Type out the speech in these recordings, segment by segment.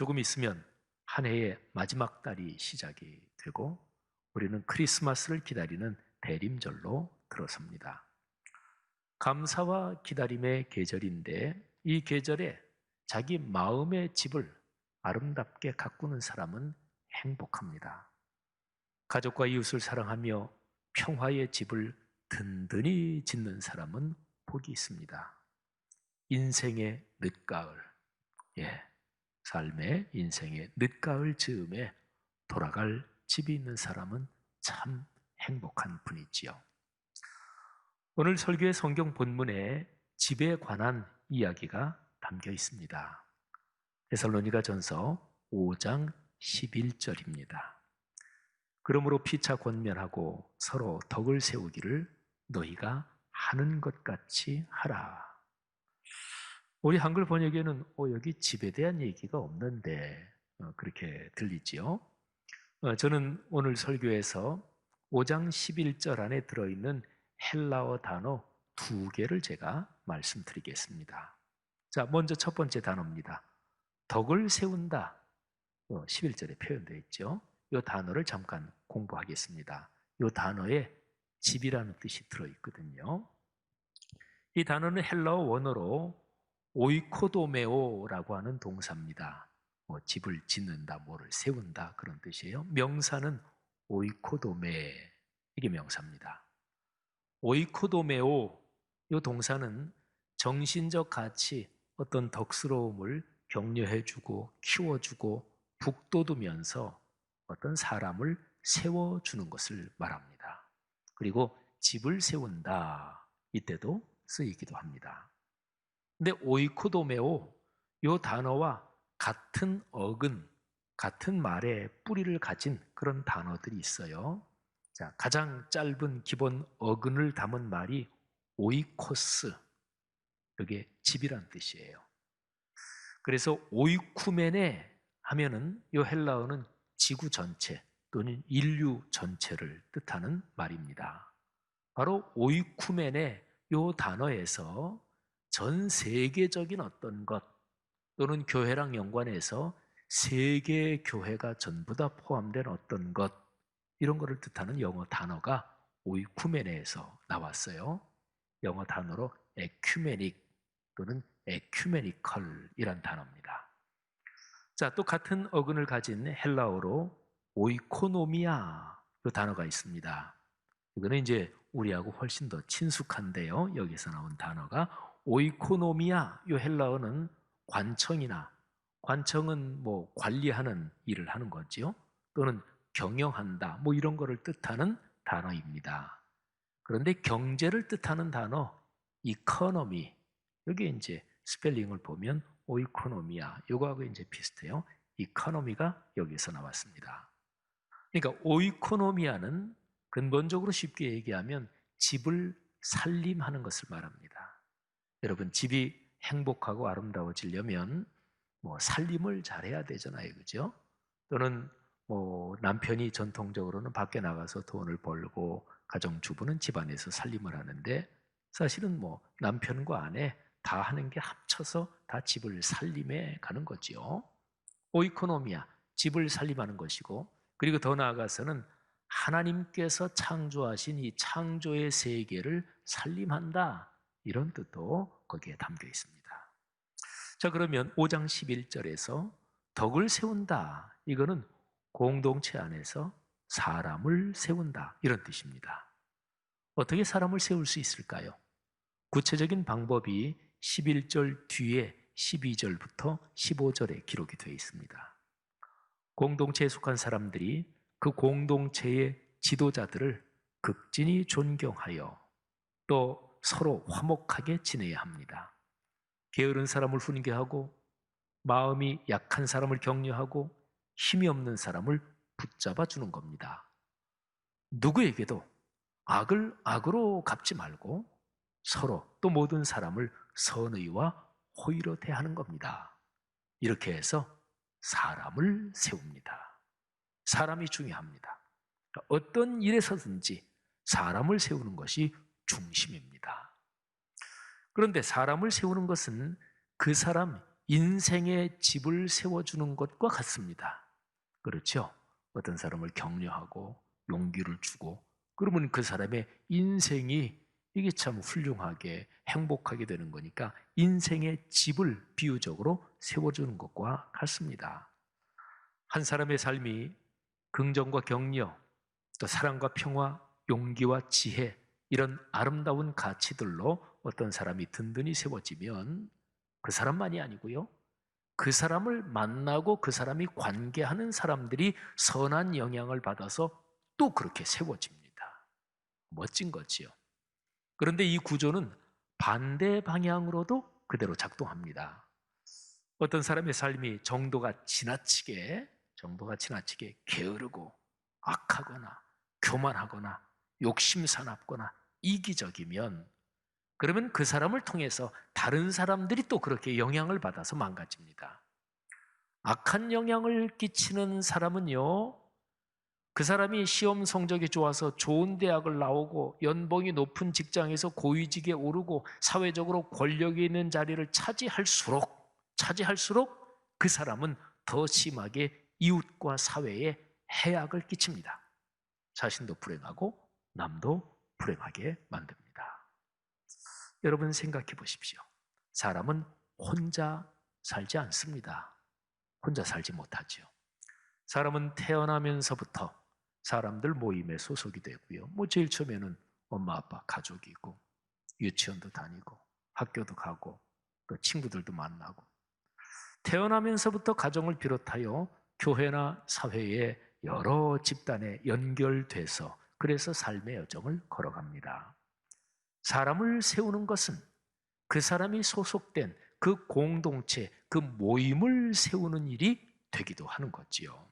조금 있으면 한 해의 마지막 달이 시작이 되고 우리는 크리스마스를 기다리는 대림절로 들어섭니다. 감사와 기다림의 계절인데 이 계절에 자기 마음의 집을 아름답게 가꾸는 사람은 행복합니다. 가족과 이웃을 사랑하며 평화의 집을 든든히 짓는 사람은 복이 있습니다. 인생의 늦가을, 삶의 인생의 늦가을 즈음에 돌아갈 집이 있는 사람은 참 행복한 분이지요. 오늘 설교의 성경 본문에 집에 관한 이야기가 담겨 있습니다. 데살로니가전서 5장 11절입니다. 그러므로 피차 권면하고 서로 덕을 세우기를 너희가 하는 것 같이 하라. 우리 한글 번역에는 여기 집에 대한 얘기가 없는데 그렇게 들리지요. 저는 오늘 설교에서 5장 11절 안에 들어있는 헬라어 단어 2개를 제가 말씀드리겠습니다. 자, 먼저 첫 번째 단어입니다. 덕을 세운다. 11절에 표현되어 있죠. 이 단어를 잠깐 공부하겠습니다. 이 단어에 집이라는 뜻이 들어있거든요. 이 단어는 헬라어 원어로 오이코도메오라고 하는 동사입니다. 집을 짓는다, 뭐를 세운다 그런 뜻이에요. 명사는 오이코도메, 이게 명사입니다. 오이코도메오, 이 동사는 정신적 가치, 어떤 덕스러움을 격려해주고 키워주고 북돋우면서 어떤 사람을 세워주는 것을 말합니다. 그리고 집을 세운다, 이때도 쓰이기도 합니다. 근데 오이코도메오, 이 단어와 같은 어근, 같은 말의 뿌리를 가진 그런 단어들이 있어요. 자, 가장 짧은 기본 어근을 담은 말이 오이코스, 이게 집이란 뜻이에요. 그래서 오이쿠메네 하면은 이 헬라어는 지구 전체 또는 인류 전체를 뜻하는 말입니다. 바로 오이쿠메네 이 단어에서 전 세계적인 어떤 것 또는 교회랑 연관해서 세계 교회가 전부 다 포함된 어떤 것, 이런 것을 뜻하는 영어 단어가 오이쿠메네에서 나왔어요. 영어 단어로 에큐메닉 또는 에큐메니컬이란 단어입니다. 자, 또 같은 어근을 가진 헬라어로 오이코노미아, 이 단어가 있습니다. 이거는 이제 우리하고 훨씬 더 친숙한데요. 여기서 나온 단어가 오이코노미아, 이 헬라어는 관청은 뭐 관리하는 일을 하는 거죠. 또는 경영한다, 뭐 이런 거를 뜻하는 단어입니다. 그런데 경제를 뜻하는 단어 이코노미, 여기 이제 스펠링을 보면 오이코노미아, 이거하고 이제 비슷해요. 이코노미가 여기서 나왔습니다. 그러니까 오이코노미아는 근본적으로 쉽게 얘기하면 집을 살림하는 것을 말합니다. 여러분, 집이 행복하고 아름다워지려면 뭐 살림을 잘해야 되잖아요, 그죠? 또는 뭐 남편이 전통적으로는 밖에 나가서 돈을 벌고 가정주부는 집안에서 살림을 하는데 사실은 뭐 남편과 아내 다 하는 게 합쳐서 다 집을 살림해 가는 거지요. 오이코노미아, 집을 살림하는 것이고, 그리고 더 나아가서는 하나님께서 창조하신 이 창조의 세계를 살림한다, 이런 뜻도 거기에 담겨 있습니다. 자, 그러면 5장 11절에서 덕을 세운다, 이거는 공동체 안에서 사람을 세운다, 이런 뜻입니다. 어떻게 사람을 세울 수 있을까요? 구체적인 방법이 11절 뒤에 12절부터 15절에 기록이 되어 있습니다. 공동체에 속한 사람들이 그 공동체의 지도자들을 극진히 존경하여 또 서로 화목하게 지내야 합니다. 게으른 사람을 훈계하고 마음이 약한 사람을 격려하고 힘이 없는 사람을 붙잡아 주는 겁니다. 누구에게도 악을 악으로 갚지 말고 서로 또 모든 사람을 선의와 호의로 대하는 겁니다. 이렇게 해서 사람을 세웁니다. 사람이 중요합니다. 어떤 일에서든지 사람을 세우는 것이 중심입니다. 그런데 사람을 세우는 것은 그 사람 인생의 집을 세워주는 것과 같습니다. 그렇죠? 어떤 사람을 격려하고 용기를 주고 그러면 그 사람의 인생이 이게 참 훌륭하게 행복하게 되는 거니까 인생의 집을 비유적으로 세워주는 것과 같습니다. 한 사람의 삶이 긍정과 격려, 또 사랑과 평화, 용기와 지혜 이런 아름다운 가치들로 어떤 사람이 든든히 세워지면 그 사람만이 아니고요. 그 사람을 만나고 그 사람이 관계하는 사람들이 선한 영향을 받아서 또 그렇게 세워집니다. 멋진 거지요. 그런데 이 구조는 반대 방향으로도 그대로 작동합니다. 어떤 사람의 삶이 정도가 지나치게 게으르고 악하거나 교만하거나 욕심사납거나 이기적이면 그러면 그 사람을 통해서 다른 사람들이 또 그렇게 영향을 받아서 망가집니다. 악한 영향을 끼치는 사람은요, 그 사람이 시험 성적이 좋아서 좋은 대학을 나오고 연봉이 높은 직장에서 고위직에 오르고 사회적으로 권력이 있는 자리를 차지할수록 그 사람은 더 심하게 이웃과 사회에 해악을 끼칩니다. 자신도 불행하고 남도 불행하게 만듭니다. 여러분 생각해 보십시오. 사람은 혼자 살지 않습니다. 혼자 살지 못하죠. 사람은 태어나면서부터 사람들 모임에 소속이 되고요. 제일 처음에는 엄마, 아빠, 가족이 있고 유치원도 다니고 학교도 가고 또 친구들도 만나고 태어나면서부터 가정을 비롯하여 교회나 사회의 여러 집단에 연결돼서 그래서 삶의 여정을 걸어갑니다. 사람을 세우는 것은 그 사람이 소속된 그 공동체, 그 모임을 세우는 일이 되기도 하는 거지요.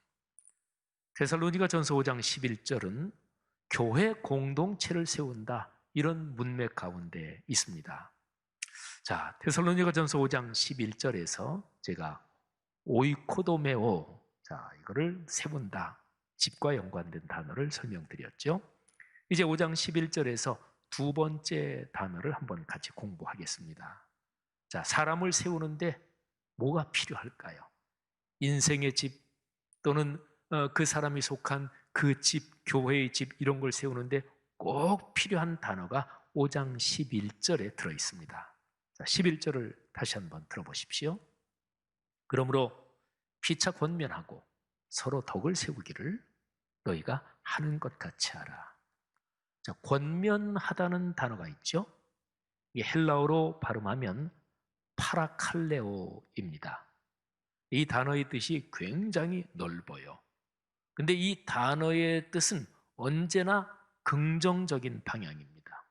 데살로니가전서 5장 11절은 교회 공동체를 세운다 이런 문맥 가운데 있습니다. 자, 데살로니가전서 5장 11절에서 제가 오이코도메오, 자, 이거를 세운다, 집과 연관된 단어를 설명드렸죠. 이제 5장 11절에서 두 번째 단어를 한번 같이 공부하겠습니다. 자, 사람을 세우는데 뭐가 필요할까요? 인생의 집 또는 그 사람이 속한 그 집, 교회의 집 이런 걸 세우는데 꼭 필요한 단어가 5장 11절에 들어있습니다. 자, 11절을 다시 한번 들어보십시오. 그러므로 피차 권면하고 서로 덕을 세우기를 너희가 하는 것 같이 하라. 자, 권면하다는 단어가 있죠. 이게 헬라어로 발음하면 파라칼레오입니다. 이 단어의 뜻이 굉장히 넓어요. 근데 이 단어의 뜻은 언제나 긍정적인 방향입니다.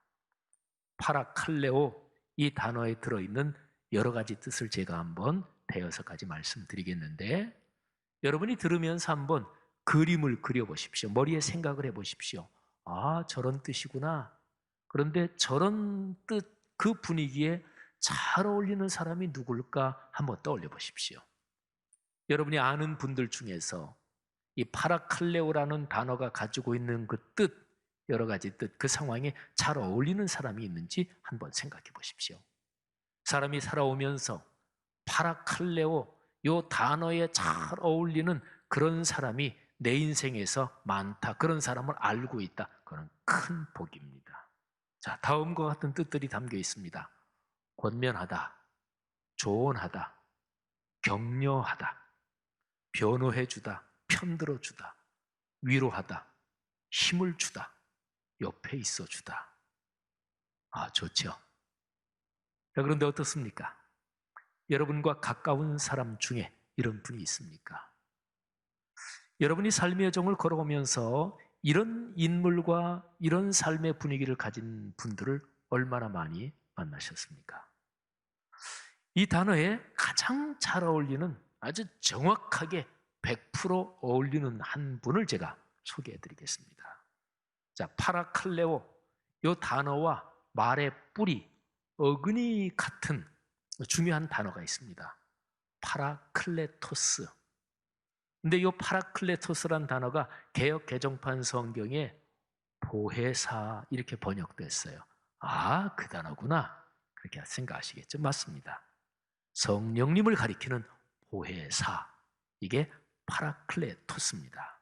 파라칼레오, 이 단어에 들어있는 여러 가지 뜻을 제가 한번 대여섯 가지 말씀드리겠는데 여러분이 들으면서 한번 그림을 그려보십시오. 머리에 생각을 해보십시오. 아, 저런 뜻이구나. 그런데 저런 뜻, 그 분위기에 잘 어울리는 사람이 누굴까 한번 떠올려 보십시오. 여러분이 아는 분들 중에서 이 파라칼레오라는 단어가 가지고 있는 그 뜻, 여러 가지 뜻, 그 상황에 잘 어울리는 사람이 있는지 한번 생각해 보십시오. 사람이 살아오면서 파라칼레오, 이 단어에 잘 어울리는 그런 사람이 내 인생에서 많다. 그런 사람을 알고 있다. 그건 큰 복입니다. 자, 다음과 같은 뜻들이 담겨 있습니다. 권면하다, 조언하다, 격려하다, 변호해주다, 편들어주다, 위로하다, 힘을 주다, 옆에 있어주다. 아, 좋죠. 자, 그런데 어떻습니까? 여러분과 가까운 사람 중에 이런 분이 있습니까? 여러분이 삶의 여정을 걸어오면서 이런 인물과 이런 삶의 분위기를 가진 분들을 얼마나 많이 만나셨습니까? 이 단어에 가장 잘 어울리는 아주 정확하게 100% 어울리는 한 분을 제가 소개해 드리겠습니다. 자, 파라칼레오, 이 단어와 말의 뿌리, 어근이 같은 중요한 단어가 있습니다. 파라클레토스. 근데 이 파라클레토스란 단어가 개역 개정판 성경에 보혜사 이렇게 번역됐어요. 아, 그 단어구나. 그렇게 생각하시겠죠? 맞습니다. 성령님을 가리키는 보혜사, 이게 파라클레토스입니다.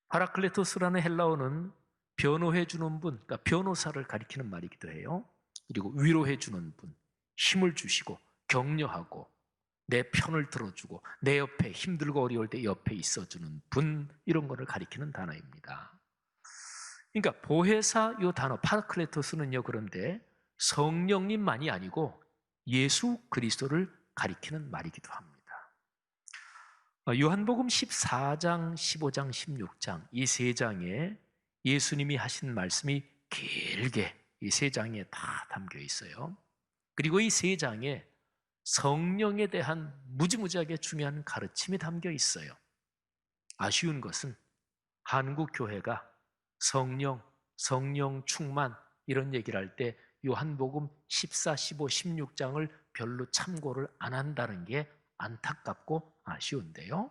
파라클레토스라는 헬라어는 변호해 주는 분, 그러니까 변호사를 가리키는 말이기도 해요. 그리고 위로해 주는 분, 힘을 주시고 격려하고 내 편을 들어주고 내 옆에 힘들고 어려울 때 옆에 있어주는 분, 이런 거를 가리키는 단어입니다. 그러니까 보혜사 이 단어 파라클레토스는요, 그런데 성령님만이 아니고 예수 그리스도를 가리키는 말이기도 합니다. 요한복음 14장, 15장, 16장 이 세 장에 예수님이 하신 말씀이 길게 이 세 장에 다 담겨 있어요. 그리고 이 세 장에 성령에 대한 무지무지하게 중요한 가르침이 담겨 있어요. 아쉬운 것은 한국 교회가 성령 충만 이런 얘기를 할 때 요한복음 14, 15, 16장을 별로 참고를 안 한다는 게 안타깝고 아쉬운데요.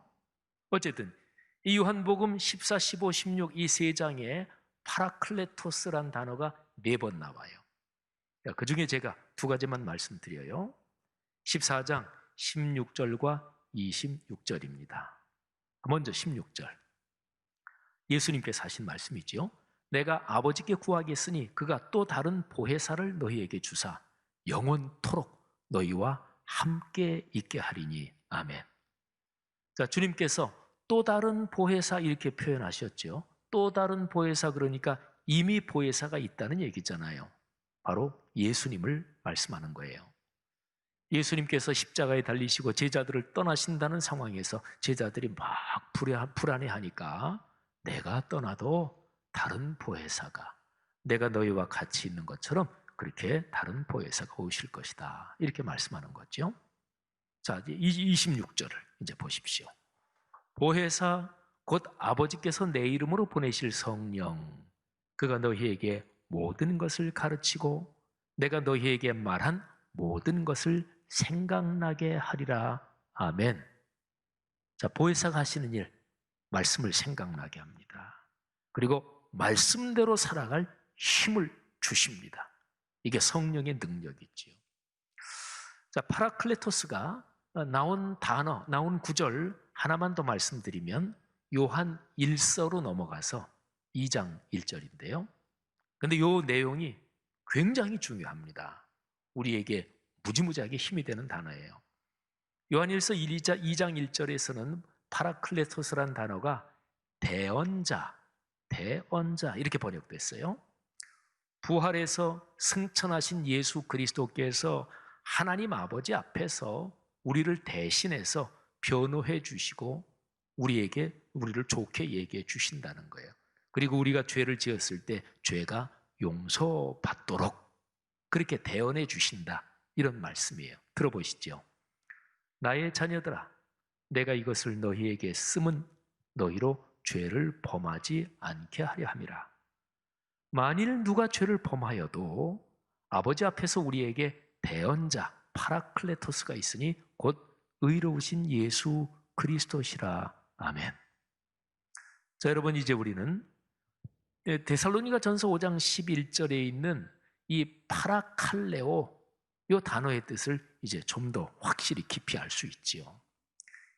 어쨌든 이 요한복음 14, 15, 16 이 세 장에 파라클레토스란 단어가 4번 나와요. 그 중에 제가 2가지만 말씀드려요. 14장 16절과 26절입니다. 먼저 16절. 예수님께서 하신 말씀이지요. 내가 아버지께 구하겠으니 그가 또 다른 보혜사를 너희에게 주사 영원토록 너희와 함께 있게 하리니. 아멘. 자, 주님께서 또 다른 보혜사 이렇게 표현하셨죠. 또 다른 보혜사, 그러니까 이미 보혜사가 있다는 얘기잖아요. 바로 예수님을 말씀하는 거예요. 예수님께서 십자가에 달리시고 제자들을 떠나신다는 상황에서 제자들이 막 불안해하니까 내가 떠나도 다른 보혜사가 내가 너희와 같이 있는 것처럼 그렇게 다른 보혜사가 오실 것이다, 이렇게 말씀하는 거죠. 자, 이제 26절을 이제 보십시오. 보혜사 곧 아버지께서 내 이름으로 보내실 성령, 그가 너희에게 모든 것을 가르치고 내가 너희에게 말한 모든 것을 생각나게 하리라. 아멘. 자, 보혜사가 하시는 일, 말씀을 생각나게 합니다. 그리고 말씀대로 살아갈 힘을 주십니다. 이게 성령의 능력이지요. 자, 파라클레토스가 나온 단어, 나온 구절 하나만 더 말씀드리면 요한 1서로 넘어가서 2장 1절인데요. 그런데 이 내용이 굉장히 중요합니다. 우리에게 무지무지하게 힘이 되는 단어예요. 요한일서 2장 1절에서는 파라클레토스란 단어가 대언자 이렇게 번역됐어요. 부활해서 승천하신 예수 그리스도께서 하나님 아버지 앞에서 우리를 대신해서 변호해 주시고 우리를 좋게 얘기해 주신다는 거예요. 그리고 우리가 죄를 지었을 때 죄가 용서받도록 그렇게 대언해 주신다, 이런 말씀이에요. 들어보시죠. 나의 자녀들아, 내가 이것을 너희에게 쓰면 너희로 죄를 범하지 않게 하려 함이라. 만일 누가 죄를 범하여도 아버지 앞에서 우리에게 대언자 파라클레토스가 있으니 곧 의로우신 예수 그리스도시라. 아멘. 자, 여러분, 이제 우리는 데살로니가 전서 5장 11절에 있는 이 파라칼레오, 이 단어의 뜻을 이제 좀 더 확실히 깊이 알 수 있지요.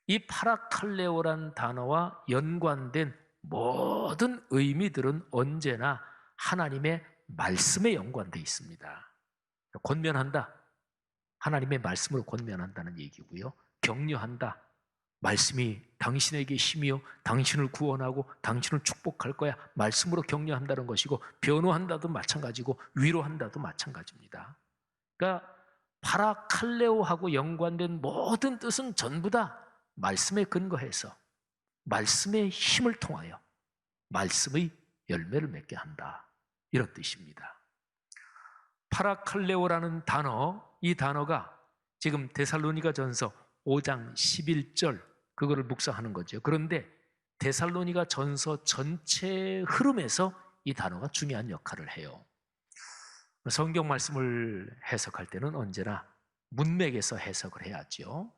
이 파라칼레오란 단어와 연관된 모든 의미들은 언제나 하나님의 말씀에 연관되어 있습니다. 권면한다, 하나님의 말씀으로 권면한다는 얘기고요. 격려한다, 말씀이 당신에게 힘이요 당신을 구원하고 당신을 축복할 거야, 말씀으로 격려한다는 것이고, 변호한다도 마찬가지고 위로한다도 마찬가지입니다. 그러니까 파라칼레오하고 연관된 모든 뜻은 전부 다 말씀에 근거해서 말씀의 힘을 통하여 말씀의 열매를 맺게 한다, 이런 뜻입니다. 파라칼레오라는 단어, 이 단어가 지금 데살로니가 전서 5장 11절 그거를 묵상하는 거죠. 그런데 데살로니가 전서 전체 흐름에서 이 단어가 중요한 역할을 해요. 성경 말씀을 해석할 때는 언제나 문맥에서 해석을 해야죠.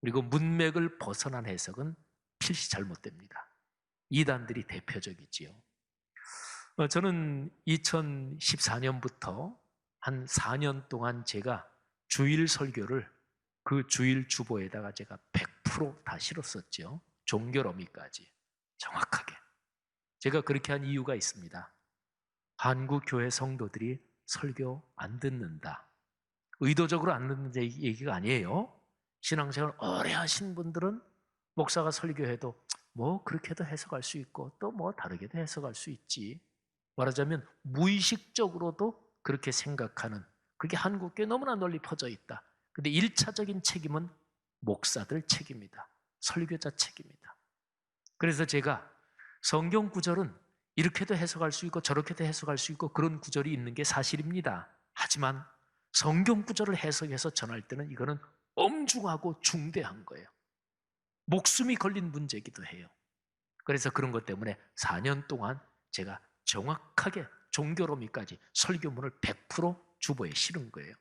그리고 문맥을 벗어난 해석은 필시 잘못됩니다. 이단들이 대표적이지요. 저는 2014년부터 한 4년 동안 제가 주일 설교를 그 주일 주보에다가 제가 100%다 실었었죠. 종결어미까지 정확하게. 제가 그렇게 한 이유가 있습니다. 한국 교회 성도들이 설교 안 듣는다. 의도적으로 안 듣는 얘기가 아니에요. 신앙생활 오래 하신 분들은 목사가 설교해도 뭐 그렇게도 해석할 수 있고 또 뭐 다르게도 해석할 수 있지. 말하자면 무의식적으로도 그렇게 생각하는, 그게 한국교회에 너무나 널리 퍼져 있다. 근데 1차적인 책임은 목사들 책임이다. 설교자 책임이다. 그래서 제가 성경 구절은 이렇게도 해석할 수 있고 저렇게도 해석할 수 있고 그런 구절이 있는 게 사실입니다. 하지만 성경 구절을 해석해서 전할 때는 이거는 엄중하고 중대한 거예요. 목숨이 걸린 문제이기도 해요. 그래서 그런 것 때문에 4년 동안 제가 정확하게 종결어미까지 설교문을 100% 주보에 실은 거예요.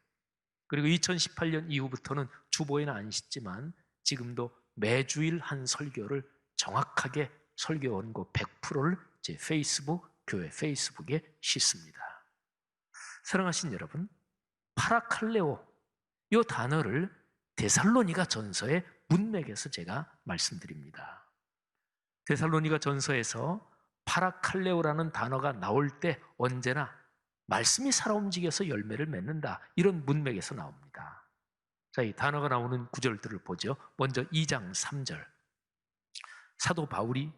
그리고 2018년 이후부터는 주보에는 안 싣지만 지금도 매주일 한 설교를 정확하게 설교 원고 100%를 제 페이스북, 교회 페이스북에 싣습니다. 사랑하신 여러분, 파라칼레오 이 단어를 데살로니가 전서의 문맥에서 제가 말씀드립니다. 데살로니가 전서에서 파라칼레오라는 단어가 나올 때 언제나 말씀이 살아 움직여서 열매를 맺는다, 이런 문맥에서 나옵니다. 자, 이 단어가 나오는 구절들을 보죠. 먼저 2장 3절. 사도 바울이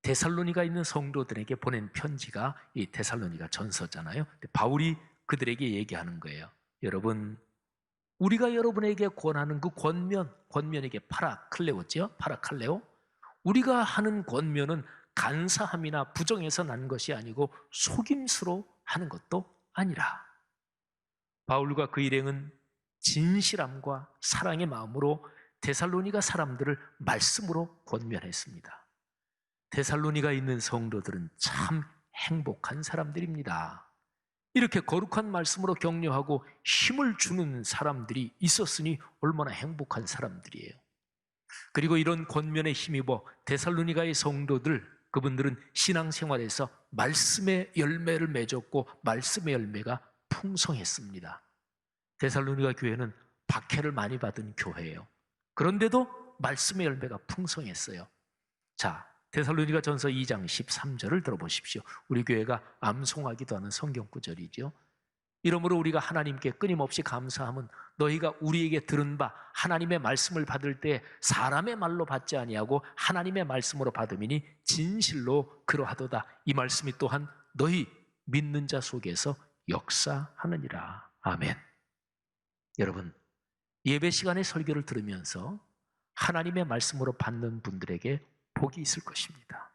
데살로니가 있는 성도들에게 보낸 편지가 이 데살로니가 전서잖아요. 바울이 그들에게 얘기하는 거예요. 여러분, 우리가 여러분에게 권하는 그 권면에게 파라클레오죠. 파라칼레오. 우리가 하는 권면은 간사함이나 부정에서 난 것이 아니고 속임수로 하는 것도 아니라, 바울과 그 일행은 진실함과 사랑의 마음으로 데살로니가 사람들을 말씀으로 권면했습니다. 데살로니가 있는 성도들은 참 행복한 사람들입니다. 이렇게 거룩한 말씀으로 격려하고 힘을 주는 사람들이 있었으니 얼마나 행복한 사람들이에요. 그리고 이런 권면에 힘입어 데살로니가의 성도들, 그분들은 신앙생활에서 말씀의 열매를 맺었고 말씀의 열매가 풍성했습니다. 데살로니가 교회는 박해를 많이 받은 교회예요. 그런데도 말씀의 열매가 풍성했어요. 자, 데살로니가 전서 2장 13절을 들어보십시오. 우리 교회가 암송하기도 하는 성경 구절이죠. 이러므로 우리가 하나님께 끊임없이 감사함은 너희가 우리에게 들은 바 하나님의 말씀을 받을 때 사람의 말로 받지 아니하고 하나님의 말씀으로 받음이니 진실로 그러하도다. 이 말씀이 또한 너희 믿는 자 속에서 역사하느니라. 아멘. 여러분, 예배 시간에 설교를 들으면서 하나님의 말씀으로 받는 분들에게 복이 있을 것입니다.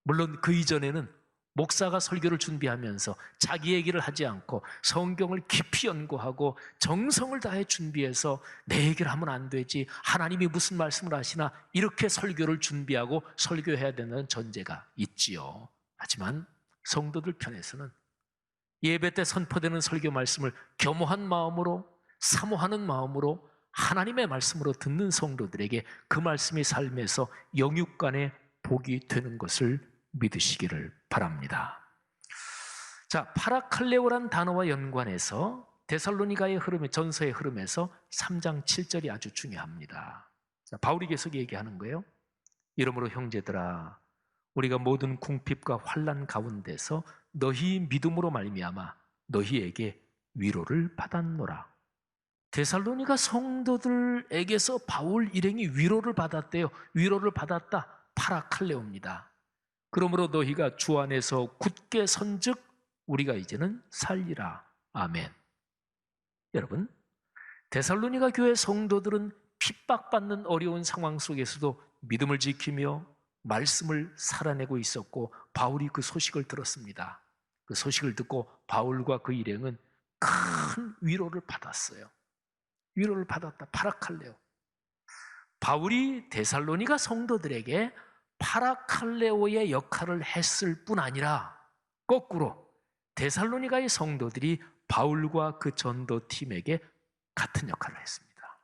물론 그 이전에는 목사가 설교를 준비하면서 자기 얘기를 하지 않고 성경을 깊이 연구하고 정성을 다해 준비해서 내 얘기를 하면 안 되지, 하나님이 무슨 말씀을 하시나, 이렇게 설교를 준비하고 설교해야 되는 전제가 있지요. 하지만 성도들 편에서는 예배 때 선포되는 설교 말씀을 겸허한 마음으로, 사모하는 마음으로 하나님의 말씀으로 듣는 성도들에게 그 말씀이 삶에서 영육간의 복이 되는 것을 믿으시기를 바랍니다. 자, 파라칼레오란 단어와 연관해서 데살로니가의 흐름의 전서의 흐름에서 3장 7절이 아주 중요합니다. 자, 바울이 계속 얘기하는 거예요. 이러므로 형제들아, 우리가 모든 궁핍과 환난 가운데서 너희 믿음으로 말미암아 너희에게 위로를 받았노라. 데살로니가 성도들에게서 바울 일행이 위로를 받았대요. 위로를 받았다. 파라칼레오입니다. 그러므로 너희가 주 안에서 굳게 선즉 우리가 이제는 살리라. 아멘. 여러분, 데살로니가 교회 성도들은 핍박받는 어려운 상황 속에서도 믿음을 지키며 말씀을 살아내고 있었고 바울이 그 소식을 들었습니다. 그 소식을 듣고 바울과 그 일행은 큰 위로를 받았어요. 위로를 받았다. 파라칼레오. 바울이 데살로니가 성도들에게 파라칼레오의 역할을 했을 뿐 아니라 거꾸로 데살로니가의 성도들이 바울과 그 전도팀에게 같은 역할을 했습니다.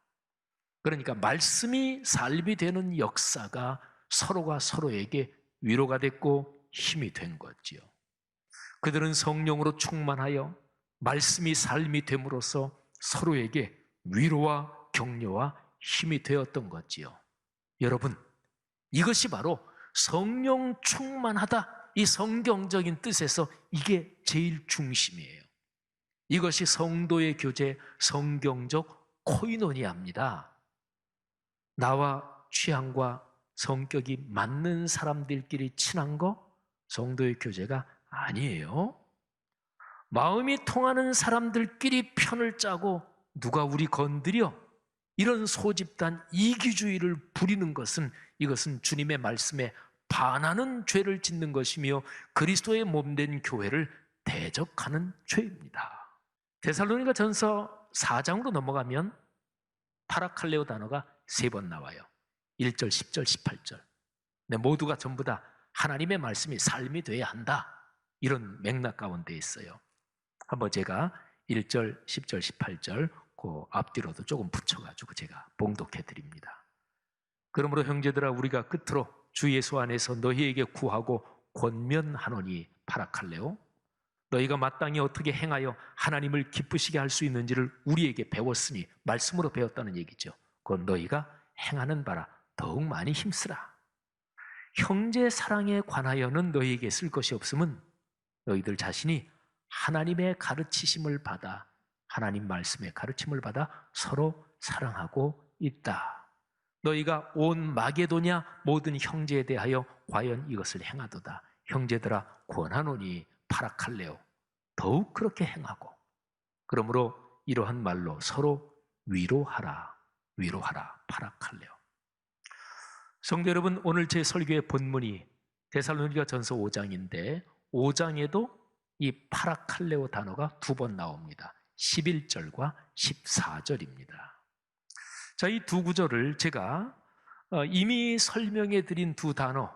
그러니까 말씀이 삶이 되는 역사가 서로가 서로에게 위로가 됐고 힘이 된 거지요. 그들은 성령으로 충만하여 말씀이 삶이 됨으로써 서로에게 위로와 격려와 힘이 되었던 거지요. 여러분, 이것이 바로 성령 충만하다, 이 성경적인 뜻에서 이게 제일 중심이에요. 이것이 성도의 교제, 성경적 코이노니아입니다. 나와 취향과 성격이 맞는 사람들끼리 친한 거 성도의 교제가 아니에요. 마음이 통하는 사람들끼리 편을 짜고 누가 우리 건드려, 이런 소집단 이기주의를 부리는 것은, 이것은 주님의 말씀에 반하는 죄를 짓는 것이며 그리스도의 몸된 교회를 대적하는 죄입니다. 데살로니가 전서 4장으로 넘어가면 파라칼레오 단어가 3번 나와요. 1절, 10절, 18절. 모두가 전부 다 하나님의 말씀이 삶이 돼야 한다, 이런 맥락 가운데 있어요. 한번 제가 1절, 10절, 18절 그 앞뒤로도 조금 붙여가지고 제가 봉독해 드립니다. 그러므로 형제들아, 우리가 끝으로 주 예수 안에서 너희에게 구하고 권면하노니 파라칼레오, 너희가 마땅히 어떻게 행하여 하나님을 기쁘시게 할 수 있는지를 우리에게 배웠으니, 말씀으로 배웠다는 얘기죠. 그건 너희가 행하는 바라 더욱 많이 힘쓰라. 형제 사랑에 관하여는 너희에게 쓸 것이 없음은 너희들 자신이 하나님의 가르치심을 받아, 하나님 말씀의 가르침을 받아 서로 사랑하고 있다. 너희가 온 마게도냐 모든 형제에 대하여 과연 이것을 행하도다. 형제들아, 권하노니 파라칼레오, 더욱 그렇게 행하고, 그러므로 이러한 말로 서로 위로하라, 위로하라, 파라칼레오. 성도 여러분, 오늘 제 설교의 본문이 데살로니가 전서 5장인데 5장에도 이 파라칼레오 단어가 2번 나옵니다. 11절과 14절입니다. 자, 이 두 구절을 제가 이미 설명해 드린 두 단어,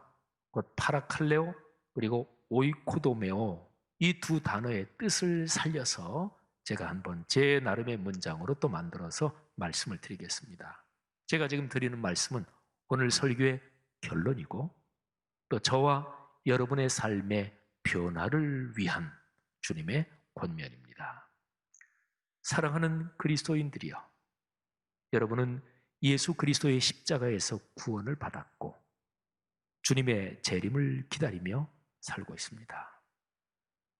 곧 파라칼레오 그리고 오이코도메오, 이 두 단어의 뜻을 살려서 제가 한번 제 나름의 문장으로 또 만들어서 말씀을 드리겠습니다. 제가 지금 드리는 말씀은 오늘 설교의 결론이고 또 저와 여러분의 삶의 변화를 위한 주님의 권면입니다. 사랑하는 그리스도인들이여, 여러분은 예수 그리스도의 십자가에서 구원을 받았고 주님의 재림을 기다리며 살고 있습니다.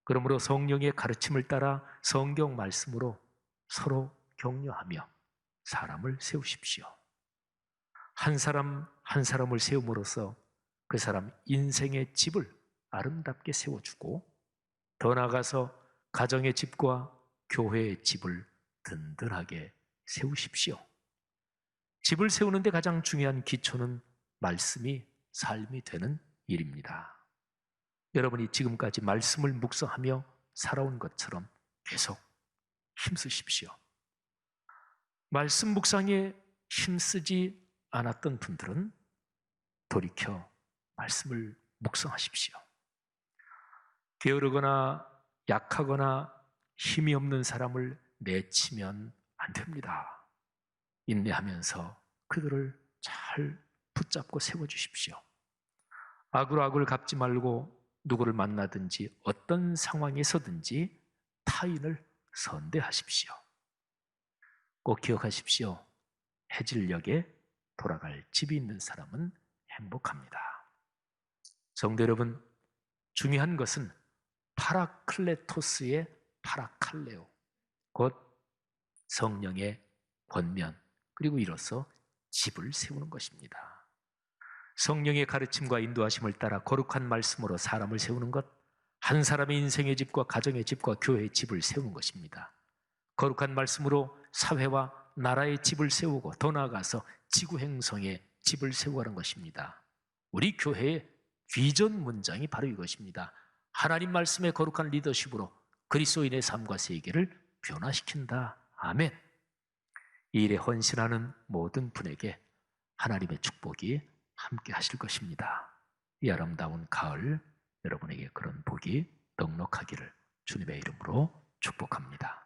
그러므로 성령의 가르침을 따라 성경 말씀으로 서로 격려하며 사람을 세우십시오. 한 사람 한 사람을 세움으로써 그 사람 인생의 집을 아름답게 세워주고, 더 나아가서 가정의 집과 교회의 집을 든든하게 세우십시오. 집을 세우는데 가장 중요한 기초는 말씀이 삶이 되는 일입니다. 여러분이 지금까지 말씀을 묵상하며 살아온 것처럼 계속 힘쓰십시오. 말씀 묵상에 힘쓰지 않았던 분들은 돌이켜 말씀을 묵상하십시오. 게으르거나 약하거나 힘이 없는 사람을 내치면 안 됩니다. 인내하면서 그들을 잘 붙잡고 세워주십시오. 악으로 악을 갚지 말고 누구를 만나든지 어떤 상황에서든지 타인을 선대하십시오. 꼭 기억하십시오. 해질녘에 돌아갈 집이 있는 사람은 행복합니다. 성도 여러분, 중요한 것은 파라클레토스의 파라칼레오, 곧 성령의 권면, 그리고 이로써 집을 세우는 것입니다. 성령의 가르침과 인도하심을 따라 거룩한 말씀으로 사람을 세우는 것, 한 사람의 인생의 집과 가정의 집과 교회의 집을 세우는 것입니다. 거룩한 말씀으로 사회와 나라의 집을 세우고 더 나아가서 지구 행성의 집을 세우라는 것입니다. 우리 교회의 비전 문장이 바로 이것입니다. 하나님 말씀의 거룩한 리더십으로 그리스도인의 삶과 세계를 변화시킨다. 아멘. 이 일에 헌신하는 모든 분에게 하나님의 축복이 함께 하실 것입니다. 이 아름다운 가을, 여러분에게 그런 복이 넉넉하기를 주님의 이름으로 축복합니다.